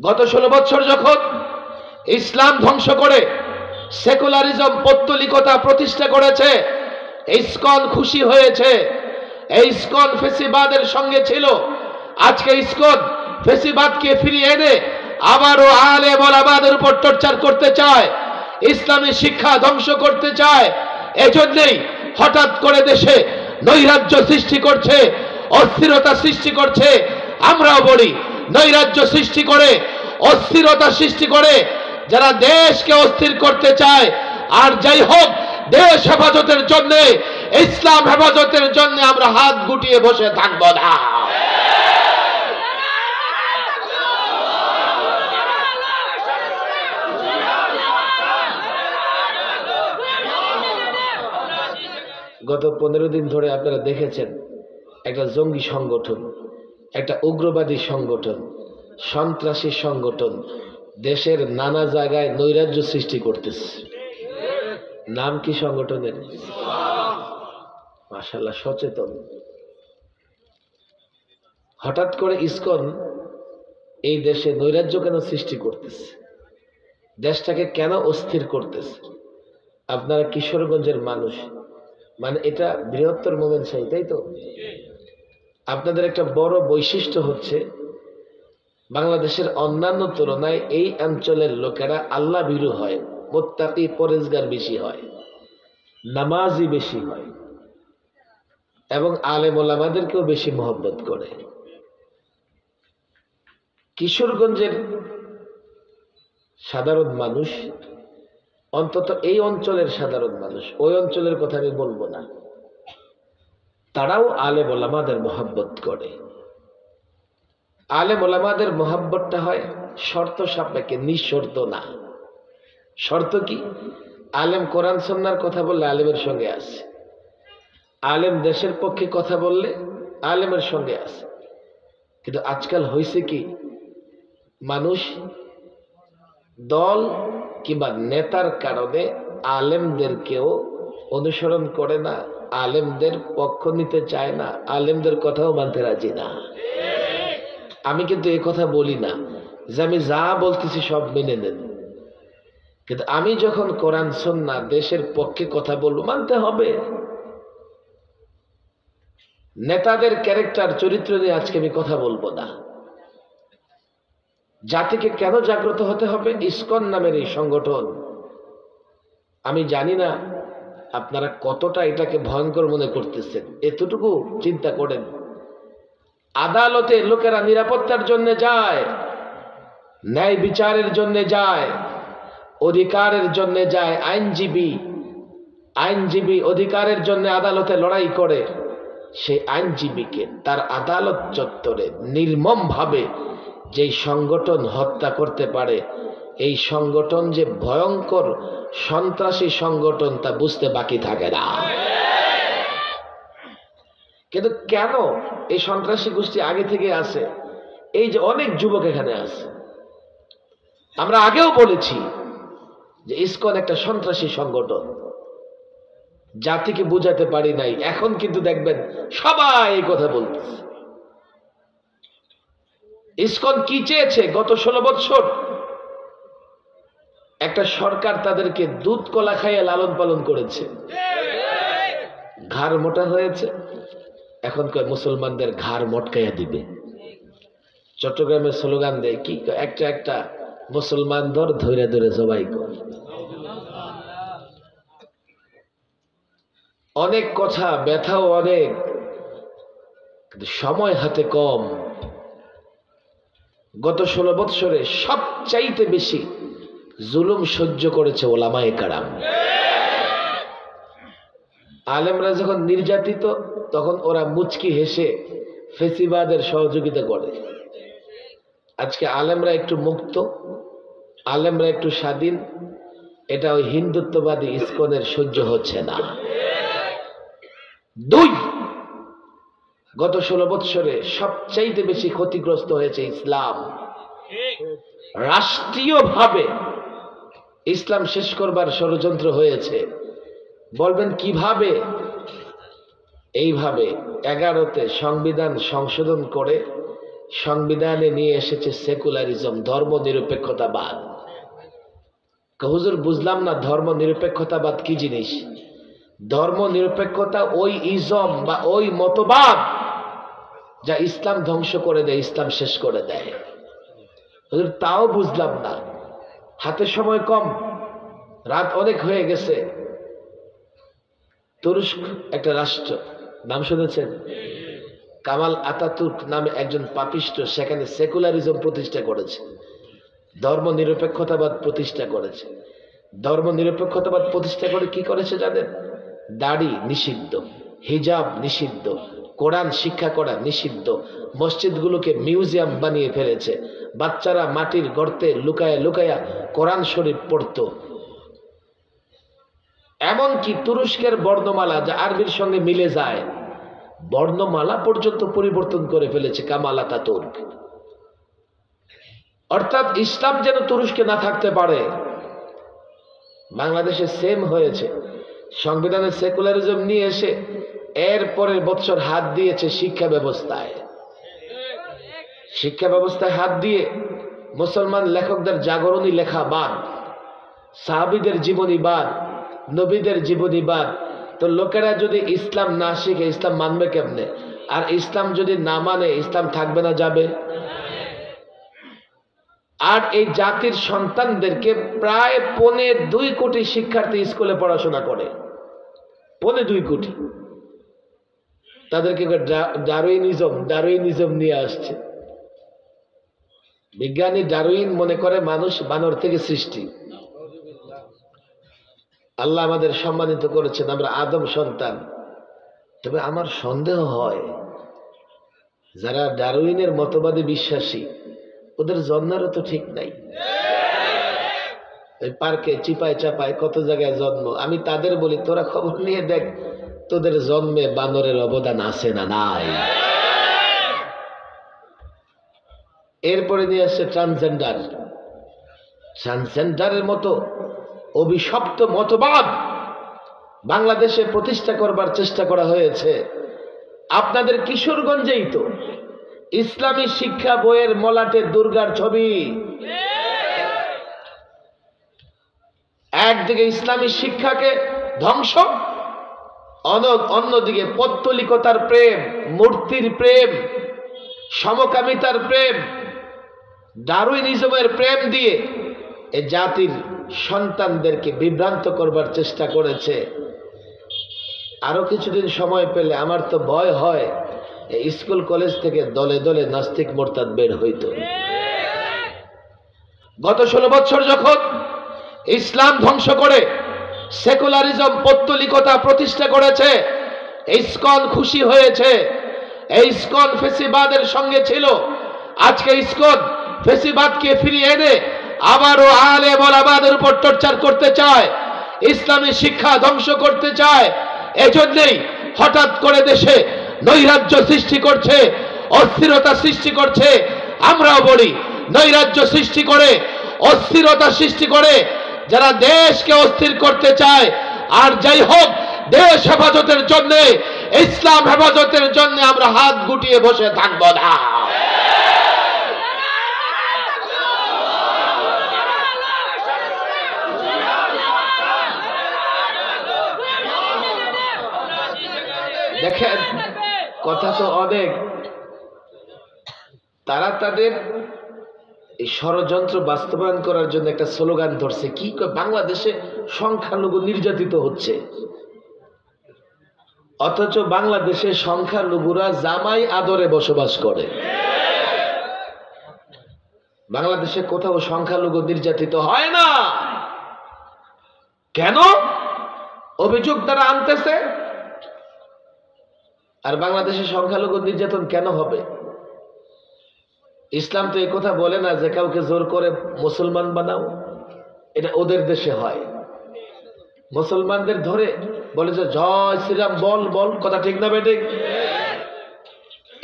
গত 16 বছর যখন ইসলাম ধ্বংস করে সেকুলারিজম পৌত্তলিকতা প্রতিষ্ঠা করেছে, ইসকন খুশি হয়েছে। এই ইসকন ফেসিবাদের সঙ্গে ছিল। আজকে ইসকন ফেসিবাদকে ফিরিয়ে এনে আবারও আলেম ওলামাদের উপর টর্চার করতে চায়, ইসলামী শিক্ষা ধ্বংস করতে চায়। এজন্যই হঠাৎ করে দেশে নৈরাজ্য সৃষ্টি করছে, অস্থিরতা সৃষ্টি করছে। আমরাও বলি, নৈরাজ্য সৃষ্টি করে, অস্থিরতা সৃষ্টি করে যারা দেশকে অস্থির করতে চায়। আর যাই হোক, দেশ হেফাজতের জন্য, ইসলাম হেফাজতের জন্য আমরা হাত গুটিয়ে বসে থাকবো না। গত 15 দিন ধরে আপনারা দেখেছেন একটা জঙ্গি সংগঠন, একটা উগ্রবাদী সংগঠন, সন্ত্রাসী সংগঠন দেশের নানা জায়গায় নৈরাজ্য সৃষ্টি করতেছে। নাম কি সংগঠনের? মাশাআল্লাহ, সচেতন। হঠাৎ করে ইসকন এই দেশে নৈরাজ্য কেন সৃষ্টি করতেছে, দেশটাকে কেন অস্থির করতেছে? আপনারা কিশোরগঞ্জের মানুষ, মানে এটা বৃহত্তর মোমেনশাহী, তাই তো? আপনাদের একটা বড় বৈশিষ্ট্য হচ্ছে বাংলাদেশের অন্যান্য তুলনায় এই অঞ্চলের লোকেরা আল্লাহ ভীরু হয়, মুত্তাকি পরেজগার বেশি হয়, নামাজি বেশি হয় এবং আলেম ওলামাদেরকেও বেশি মহব্বত করে। কিশোরগঞ্জের সাধারণ মানুষ, অন্তত এই অঞ্চলের সাধারণ মানুষ, ওই অঞ্চলের কথা আমি বলবো না, তারাও আলেম ওলামাদের মহব্বত করে। আলেম ওলামাদের মহব্বতটা হয় শর্ত সাপেক্ষে, নিঃশর্ত না। শর্ত কি? আলেম কোরআন সুন্নাহর কথা বললে আলেমের সঙ্গে আছে, আলেম দেশের পক্ষে কথা বললে আলেমের সঙ্গে আছে। কিন্তু আজকাল হয়েছে কি, মানুষ দল কিংবা নেতার কারণে আলেমদেরকেও অনুসরণ করে না, আলেমদের পক্ষ নিতে চায় না, আলেমদের কথাও মানতে রাজি না। আমি কিন্তু এই কথা বলি না যে আমি যা বলতেছি সব মেনে নেন, কিন্তু আমি যখন কোরআন সুন্নাহ দেশের পক্ষে কথা বলবো, মানতে হবে। নেতাদের ক্যারেক্টার, চরিত্র নিয়ে আজকে আমি কথা বলবো না। জাতিকে কেন জাগ্রত হতে হবে? ইসকন নামের এই সংগঠন, আমি জানি না আপনারা কতটা এটাকে ভয়ঙ্কর মনে করতেছেন, এতটুকু চিন্তা করেন। আদালতে লোকেরা নিরাপত্তার জন্য যায়, ন্যায় বিচারের জন্য যায়, অধিকারের জন্য যায়। আইনজীবী অধিকারের জন্য আদালতে লড়াই করে। সেই আইনজীবীকে তার আদালত চত্বরে নির্মমভাবে যেই সংগঠন হত্যা করতে পারে, এই সংগঠন যে ভয়ঙ্কর সন্ত্রাসী সংগঠন তা বুঝতে বাকি থাকে না। কিন্তু কেন এই সন্ত্রাসী গোষ্ঠী আগে থেকে আছে? এই যে অনেক যুবক এখানে আছে, আমরা আগেও বলেছি যে ইসকন একটা সন্ত্রাসী সংগঠন, জাতিকে বুঝাতে পারি নাই। এখন কিন্তু দেখবেন সবাই এই কথা বলতেছে। ইসকন কি চেয়েছে? গত 16 বছর একটা সরকার তাদেরকে দুধ কলা খাইয়ে লালন পালন করেছে, ঘাড় মোটা হয়েছে। এখন কয় মুসলমানদের ঘাড় মটকাইয়া দিবে। চট্টগ্রামের স্লোগান দেয় কি, একটা একটা মুসলমান ধরে ধরে জবাই কর। অনেক কথা, ব্যথাও অনেক, কিন্তু সময় হাতে কম। গত 16 বৎসরে সবচাইতে বেশি জুলুম সহ্য করেছে ওলামায়ে কেরাম। আলেমরা যখন নির্যাতিত, তখন ওরা মুচকি হেসে ফেসিবাদের সহযোগিতা করে। আজকে আলেমরা একটু মুক্ত, আলেমরা একটু স্বাধীন, এটা ওই হিন্দুত্ববাদী ইসকনের সহ্য হচ্ছে না। 2, গত 16 বৎসরে সবচাইতে বেশি ক্ষতিগ্রস্ত হয়েছে ইসলাম। রাষ্ট্রীয়ভাবে ইসলাম শেষ করবার ষড়যন্ত্র হয়েছে। বলবেন কিভাবে? এইভাবে 11তে সংবিধান সংশোধন করে সংবিধানে নিয়ে এসেছে সেকুলারিজম, ধর্ম নিরপেক্ষতাবাদ। হুজুর বুঝলাম না ধর্ম নিরপেক্ষতাবাদ কি জিনিস। ধর্ম নিরপেক্ষতা ওই ইজম বা ওই মতবাদ যা ইসলাম ধ্বংস করে দেয়, ইসলাম শেষ করে দেয়। হুজুর তাও বুঝলাম না, হাতে সময় কম, রাত অনেক হয়ে গেছে। তুরস্ক একটা রাষ্ট্র, নাম শুনেছেন? কামাল আতাতুর্ক নামে একজন পাপিষ্ট সেখানে সেকুলারিজম প্রতিষ্ঠা করেছে, ধর্ম নিরপেক্ষতাবাদ প্রতিষ্ঠা করেছে। ধর্ম নিরপেক্ষতাবাদ প্রতিষ্ঠা করে কি করেছে জানেন? দাড়ি নিষিদ্ধ, হিজাব নিষিদ্ধ, কোরআন শিক্ষা করা নিষিদ্ধ, মসজিদগুলোকে মিউজিয়াম বানিয়ে ফেলেছে। বাচ্চারা মাটির গর্তে লুকায়া লুকায়া কোরআন শরীফ পড়ত। এমনকি তুরস্কের বর্ণমালা যা আরবির সঙ্গে মিলে যায়, বর্ণমালা পর্যন্ত পরিবর্তন করে ফেলেছে কামাল আতাতুর্ক। অর্থাৎ ইসলাম যেন তুরস্কে না থাকতে পারে। বাংলাদেশে সেম হয়েছে, সংবিধানে সেকুলারিজম নিয়ে এসে এর পরের বছর হাত দিয়েছে শিক্ষা ব্যবস্থায়। শিক্ষা ব্যবস্থায় হাত দিয়ে মুসলমান লেখকদের জাগরণী লেখা বাদ, সাহাবীদের জীবনী বাদ, নবীদের জীবনী বাদ। তো লোকেরা যদি ইসলাম না শিখে ইসলাম মানবে কেমনে? আর ইসলাম যদি না মানে ইসলাম থাকবে না, যাবে। আর এই জাতির সন্তানদেরকে প্রায় 2.25 কোটি শিক্ষার্থী স্কুলে পড়াশোনা করে, 2.25 কোটি। তাদেরকে ডারউইনিজম নিয়ে আসছে। বিজ্ঞানী ডারউইন মনে করে মানুষ বানর থেকে সৃষ্টি। আল্লাহ আমাদের সম্মানিত করেছেন, আমরা আদম সন্তান। তবে আমার সন্দেহ হয় যারা ডারউইনের মতবাদে বিশ্বাসী ওদের জন্মেরও তো ঠিক নাই। ওই পার্কে চিপায় চাপায় কত জায়গায় জন্ম। আমি তাদের বলি, তোরা খবর নিয়ে দেখ তোদের জন্মে বানরের অবদান আছে না নাই। এরপরে নিয়ে আসছে ট্রান্সজেন্ডার। ট্রান্সজেন্ডারের মতো অভিশপ্ত মতবাদ বাংলাদেশে প্রতিষ্ঠা করবার চেষ্টা করা হয়েছে। আপনাদের কিশোরগঞ্জেই তো ইসলামী শিক্ষা বইয়ের মলাটে দুর্গার ছবি। একদিকে ইসলামী শিক্ষাকে ধ্বংস, অন্যদিকে পৌত্তলিকতার প্রেম, মূর্তির প্রেম, সমকামিতার প্রেম, ডারউইনিজমের প্রেম দিয়ে এ জাতির সন্তানদেরকে বিভ্রান্ত করবার চেষ্টা করেছে। আরো কিছুদিন সময় পেলে আমার তো ভয় হয় স্কুল কলেজ থেকে দলে দলে নাস্তিক মোরতাদ বের হইতো। গত 16 বছর যখন ইসলাম ধ্বংস করে সেকুলারিজম পৌত্তলিকতা প্রতিষ্ঠা করেছে, ইসকন খুশি হয়েছে। এই ইসকন ফেসিবাদের সঙ্গে ছিল। আজকে ইসকন ফেসিবাদকে ফিরিয়ে এনে আবারও আলেম ওলামাদের উপর টর্চার করতে চায়, ইসলামী শিক্ষা ধ্বংস করতে চায়। এজন্যই হঠাৎ করে দেশে নৈরাজ্য সৃষ্টি করছে, অস্থিরতা সৃষ্টি করছে। আমরাও বলি নৈরাজ্য সৃষ্টি করে, অস্থিরতা সৃষ্টি করে যারা দেশকে অস্থির করতে চায়। আর যাই হোক, দেশ হেফাজতের জন্য, ইসলাম হেফাজতের জন্য আমরা হাত গুটিয়ে বসে থাকবো না। দেখেন, কথা তো অনেক। তারা তাদের এই ষড়যন্ত্র বাস্তবায়ন করার জন্য একটা স্লোগান ধরছে, কি বাংলাদেশে সংখ্যালঘু নির্যাতিত হচ্ছে। অথচ বাংলাদেশে সংখ্যালঘুরা জামাই আদরে বসবাস করে। বাংলাদেশে কোথাও সংখ্যালঘু নির্যাতিত হয় না। কেন? অভিযোগ তারা আনতেছে। আর বাংলাদেশে সংখ্যালঘু নির্যাতন কেন হবে? ইসলাম তো এই কথা বলে না যে কাউকে জোর করে মুসলমান বানাও। এটা ওদের দেশে হয়। মুসলমানদের ধরে বলে যে জয় শ্রীরাম বল বল, কথা ঠিক না বেঠিক?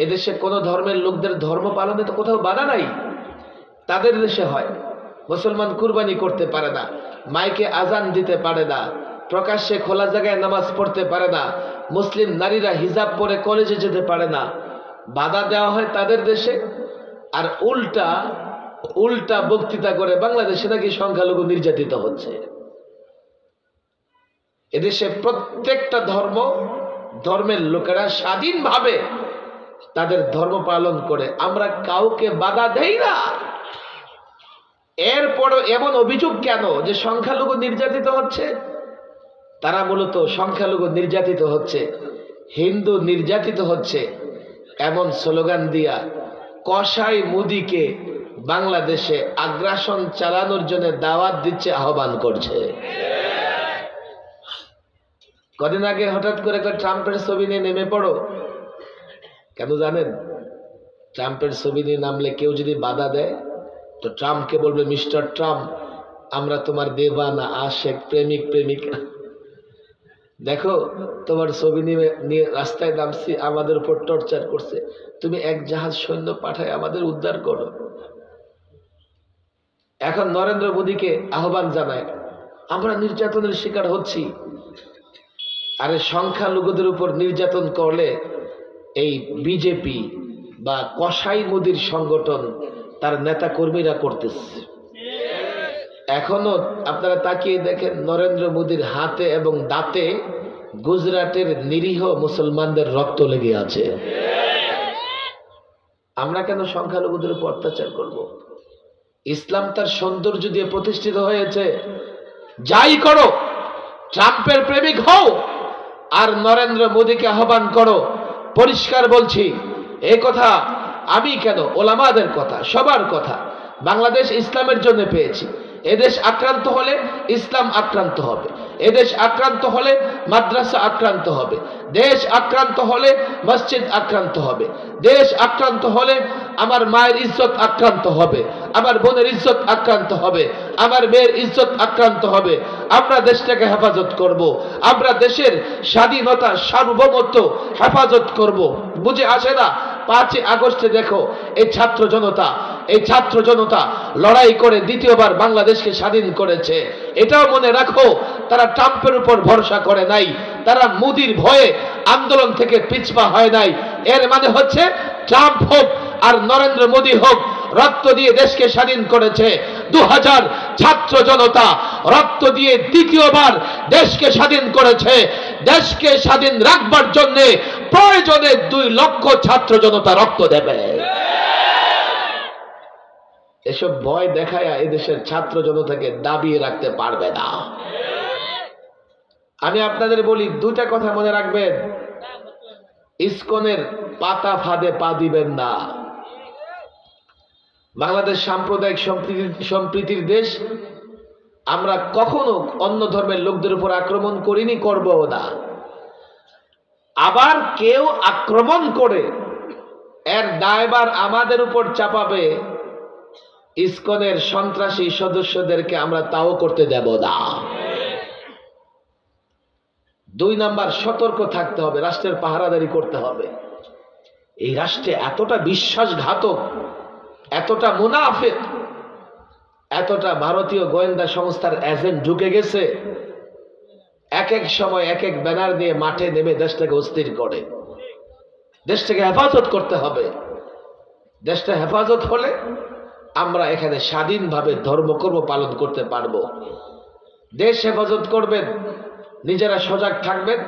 এদেশে কোন ধর্মের লোকদের ধর্ম পালনে তো কোথাও বাধা নাই, তাদের দেশে হয়। মুসলমান কুরবানি করতে পারে না, মাইকে আজান দিতে পারে না, প্রকাশ্যে খোলা জায়গায় নামাজ পড়তে পারে না, মুসলিম নারীরা হিজাব পরে কলেজে যেতে পারে না। বাধা দেওয়া হয় তাদের দেশে, আর উল্টা উল্টা বক্তৃতা করে বাংলাদেশে নাকি সংখ্যালঘু নির্যাতিত হচ্ছে। এদেশে প্রত্যেকটা ধর্মের লোকেরা স্বাধীনভাবে তাদের ধর্ম পালন করে, আমরা কাউকে বাধা দেই না। এরপরও এমন অভিযোগ কেন যে সংখ্যালঘু নির্যাতিত হচ্ছে? তারা মূলত সংখ্যালঘু নির্যাতিত হচ্ছে, হিন্দু নির্যাতিত হচ্ছে এমন স্লোগান দিয়া কসাই মোদিকে বাংলাদেশে আগ্রাসন চালানোর জন্য দাওয়াত দিচ্ছে, আহ্বান করছে। কদিন আগে হঠাৎ করে ট্রাম্পের ছবি নিয়ে নেমে পড়ো। কেন জানেন? ট্রাম্পের ছবি নিয়ে নামলে কেউ যদি বাধা দেয় তো ট্রাম্পকে বলবে, মিস্টার ট্রাম্প, আমরা তোমার দেবানা, আশেক, প্রেমিক, প্রেমিকা, দেখো তোমার ছবি নিয়ে রাস্তায় নামছি, আমাদের উপর টর্চার করছে, তুমি এক জাহাজ সৈন্য পাঠায় আমাদের উদ্ধার করো। এখন নরেন্দ্র মোদীকে আহ্বান জানায়, আমরা নির্যাতনের শিকার হচ্ছি। আরে সংখ্যালঘুদের উপর নির্যাতন করলে এই বিজেপি বা কসাই মোদীর সংগঠন তার নেতা কর্মীরা করতেছে। এখনো আপনারা তাকিয়ে দেখেন নরেন্দ্র মোদীর হাতে এবং দাঁতে গুজরাটের নিরীহ মুসলমানদের রক্ত লেগে আছে। আমরা কেন সংখ্যালঘুদের উপর অত্যাচার করব? ইসলাম তার সৌন্দর্য দিয়ে প্রতিষ্ঠিত হয়েছে। যাই করো, ট্রাম্পের প্রেমিক হও আর নরেন্দ্র মোদীকে আহ্বান করো, পরিষ্কার বলছি এই কথা আমি কেন, ওলামাদের কথা, সবার কথা। বাংলাদেশ ইসলামের জন্য পেয়েছি। এদেশ আক্রান্ত হলে ইসলাম আক্রান্ত হবে, এদেশ আক্রান্ত হলে মাদ্রাসা আক্রান্ত হবে, দেশ আক্রান্ত হলে মসজিদ আক্রান্ত হবে, দেশ আক্রান্ত হলে আমার মায়ের ইজ্জত আক্রান্ত হবে, আমার বোনের ইজ্জত আক্রান্ত হবে, আমার মেয়ের ইজ্জত আক্রান্ত হবে। আমরা দেশটাকে হেফাজত করব, আমরা দেশের স্বাধীনতা সার্বভৌমত্ব হেফাজত করব। বুঝে আসে না? 5ই আগস্টে দেখো এই ছাত্র জনতা লড়াই করে দ্বিতীয়বার বাংলাদেশকে স্বাধীন করেছে। এটাও মনে রাখো, তারা ট্রাম্পের উপর ভরসা করে নাই, তারা মোদির ভয়ে আন্দোলন থেকে পিছপা হয় নাই। এর মানে হচ্ছে ট্রাম্প হোক আর নরেন্দ্র মোদী হোক, রক্ত দিয়ে দেশকে স্বাধীন করেছে। 2000 ছাত্র জনতা রক্ত দিয়ে দ্বিতীয়বার দেশকে স্বাধীন করেছে। দেশকে স্বাধীন রাখবার জন্য প্রয়োজনে 2 লক্ষ ছাত্র জনতা রক্ত দেবে। এসব ভয় দেখায় এদেশের ছাত্র জনতাকে দাবিয়ে রাখতে পারবে না। আমি আপনাদের বলি, 2টা কথা মনে রাখবেন। ইসকনের পাতা ফাঁদে পা দিবেন না। বাংলাদেশ সাম্প্রদায়িক সম্প্রীতির দেশ। আমরা কখনো অন্য ধর্মের লোকদের উপর আক্রমণ করিনি, করবও না। আবার কেউ আক্রমণ করে এর দায়ভার আমাদের উপর চাপাবে, ইসকনের সন্ত্রাসী সদস্যদেরকে আমরা তাও করতে দেব না। 2 নাম্বার, সতর্ক থাকতে হবে, রাষ্ট্রের পাহারাদারি করতে হবে। এই রাষ্ট্রে এতটা বিশ্বাসঘাতক, এতটা মুনাফিক, এতটা ভারতীয় গোয়েন্দা সংস্থার এজেন্ট ঢুকে গেছে, এক এক সময় এক এক ব্যানার দিয়ে মাঠে নেমে দেশটাকে অস্থির করে। দেশটাকে হেফাজত করতে হবে। দেশটা হেফাজত হলে আমরা এখানে স্বাধীনভাবে ধর্মকর্ম পালন করতে পারবো। দেশ হেফাজত করবেন, নিজেরা সজাগ থাকবেন,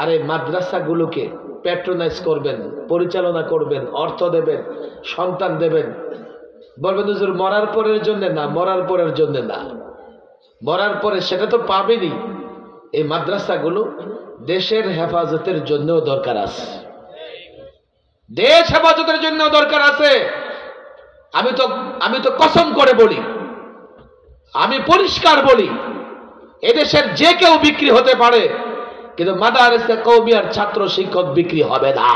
আর এই মাদ্রাসাগুলোকে প্যাট্রোনাইজ করবেন, পরিচালনা করবেন, অর্থ দেবেন, সন্তান দেবেন। বলবেন হুজুর মরার পরের জন্য না, মরার পরের জন্য না, মরার পরে সেটা তো পাবেনই। এই মাদ্রাসাগুলো দেশের হেফাজতের জন্যও দরকার আছে, দেশ হেফাজতের জন্য দরকার আছে। আমি তো কসম করে বলি, আমি পরিষ্কার বলি, এদেশের যে কেউ বিক্রি হতে পারে, কিন্তু মাদারিসে কওমিয়ার ছাত্র শিক্ষক বিক্রি হবে না।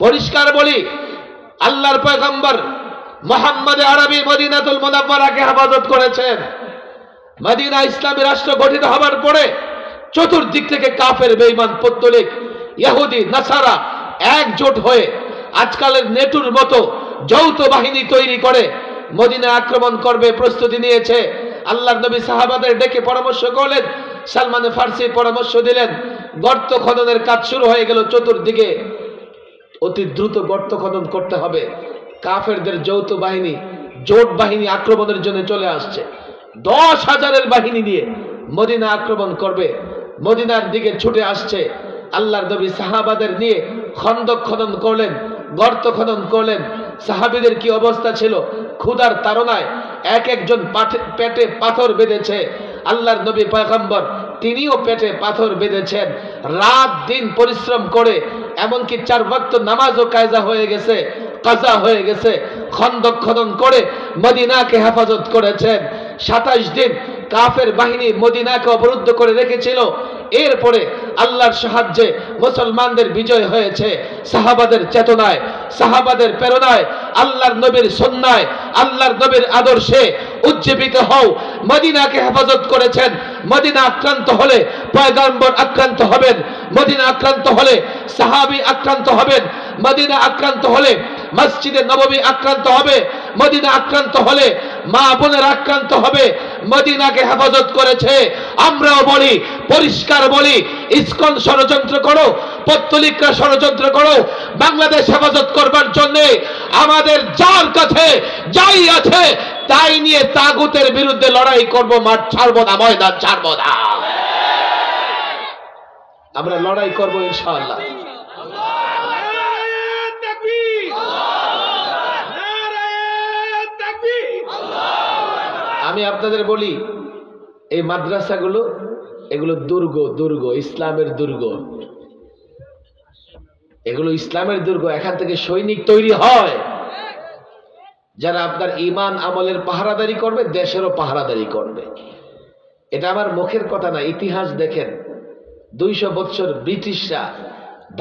পরিষ্কার বলি, আল্লাহর পয়গম্বর মুহাম্মদ আরবি মদিনাতুল মুনাওয়ারাকে হেফাজত করেছেন। মদিনা ইসলামী রাষ্ট্র গঠিত হবার পরে চতুর্দিক থেকে কাফের, বেঈমান, পৌত্তলিক, ইহুদি, নাসারা একজোট হয়ে আজকালের নেটুর মতো যৌথ বাহিনী তৈরি করে মদিনা আক্রমণ করবে প্রস্তুতি নিয়েছে। আল্লাহর নবী সাহাবাদের ডেকে পরামর্শ করলেন, সালমান ফার্সি পরামর্শ দিলেন, গর্ত খননের কাজ শুরু হয়ে গেল চতুর্দিকে। অতি দ্রুত গর্ত খনন করতে হবে। কাফেরদের যৌথ বাহিনী, জোট বাহিনী আক্রমণের জন্য চলে আসছে। 10,000-এর বাহিনী নিয়ে মদিনা আক্রমণ করবে, মদিনার দিকে ছুটে আসছে। আল্লাহর নবী সাহাবাদের নিয়ে খন্দক খনন করলেন, গর্ত খনন করলেন। সাহাবীদের কি অবস্থা ছিল? ক্ষুধার তাড়নায় এক একজন পেটে পাথর বেঁধেছে। আল্লাহর নবী পয়গম্বর তিনিও পেটে পাথর বেঁধেছেন। রাত দিন পরিশ্রম করে এমনকি 4 ওয়াক্ত নামাজও কাজা হয়ে গেছে। খন্দক খনন করে মদিনাকে হেফাজত করেছেন। 27 দিন কাফের বাহিনী মদিনাকে অবরুদ্ধ করে রেখেছিল। এরপরে আল্লাহর সাহায্যে মুসলমানদের বিজয় হয়েছে। সাহাবাদের চেতনায়, সাহাবাদের প্রেরণায়, আল্লাহর নবীর সুন্নায়, আল্লাহর নবীর আদর্শে উজ্জীবিত হও। মদিনাকে হেফাজত করেছেন। মদিনা আক্রান্ত হলে পয়গম্বর আক্রান্ত হবেন, মদিনা আক্রান্ত হলে সাহাবী আক্রান্ত হবেন, মদিনা আক্রান্ত হলে মসজিদে নববী আক্রান্ত হবে, মদিনা আক্রান্ত হলে মা বোনের আক্রান্ত হবে। মদিনাকে হেফাজত করেছে। আমরাও বলি, পরিষ্কার বলি, ইসকন ষড়যন্ত্র করো, পত্তলিকরা ষড়যন্ত্র করো বাংলাদেশ হেফাজত করবার জন্য। আমাদের যার কাছে যাই আছে তাই নিয়ে তাগুতের বিরুদ্ধে লড়াই করব। মাঠ ছাড়বো না, ময়দান ছাড়বো না। আমরা লড়াই করবো ইনশাআল্লাহ। আমি আপনাদের বলি, এই মাদ্রাসাগুলো এগুলো দুর্গ, ইসলামের দুর্গ। এগুলো ইসলামের দুর্গ। এখান থেকে সৈনিক তৈরি হয় যারা আপনার ঈমান আমলের পাহারাদারি করবে, দেশেরও পাহারাদারি করবে। এটা আমার মুখের কথা না, ইতিহাস দেখেন। 200 বছর ব্রিটিশরা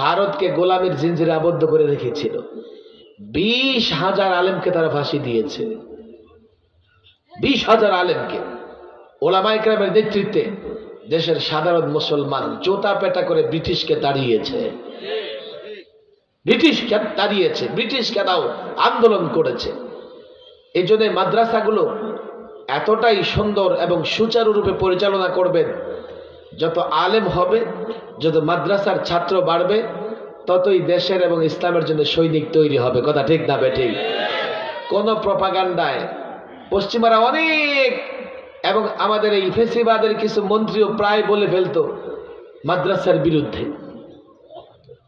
ভারতকে গোলামীর জিঞ্জিরে আবদ্ধ করে রেখেছিল। 20,000 আলেমকে তারা ফাঁসি দিয়েছে। 20,000 আলেমকে ওলামায়ে কেরামের নেতৃত্বে দেশের সাধারণ মুসলমান জোতা পেটা করে ব্রিটিশকে তাড়িয়েছে। ব্রিটিশকে তাও আন্দোলন করেছে। এই জন্য মাদ্রাসাগুলো এতটাই সুন্দর এবং সুচারুরূপে পরিচালনা করবেন। যত আলেম হবে, যত মাদ্রাসার ছাত্র বাড়বে, ততই দেশের এবং ইসলামের জন্য সৈনিক তৈরি হবে। কথা ঠিক না বেঠিক? কোন প্রপাগান্ডায় পশ্চিমারা অনেক, এবং আমাদের এই ফেসিবাদের কিছু মন্ত্রীও প্রায় বলে ফেলতো মাদ্রাসার বিরুদ্ধে।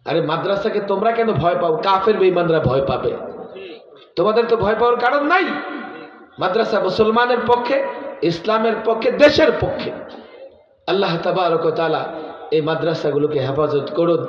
আরে মাদ্রাসাকে তোমরা কেন ভয় পাও? কাফের বেঈমানরা ভয় পাবে। তোমাদের তো ভয় পাওয়ার কারণ নাই। মাদ্রাসা মুসলমানের পক্ষে, ইসলামের পক্ষে, দেশের পক্ষে। আল্লাহ তাবারক ওয়া তাআলা এই মাদ্রাসাগুলোকে হেফাজত করুন।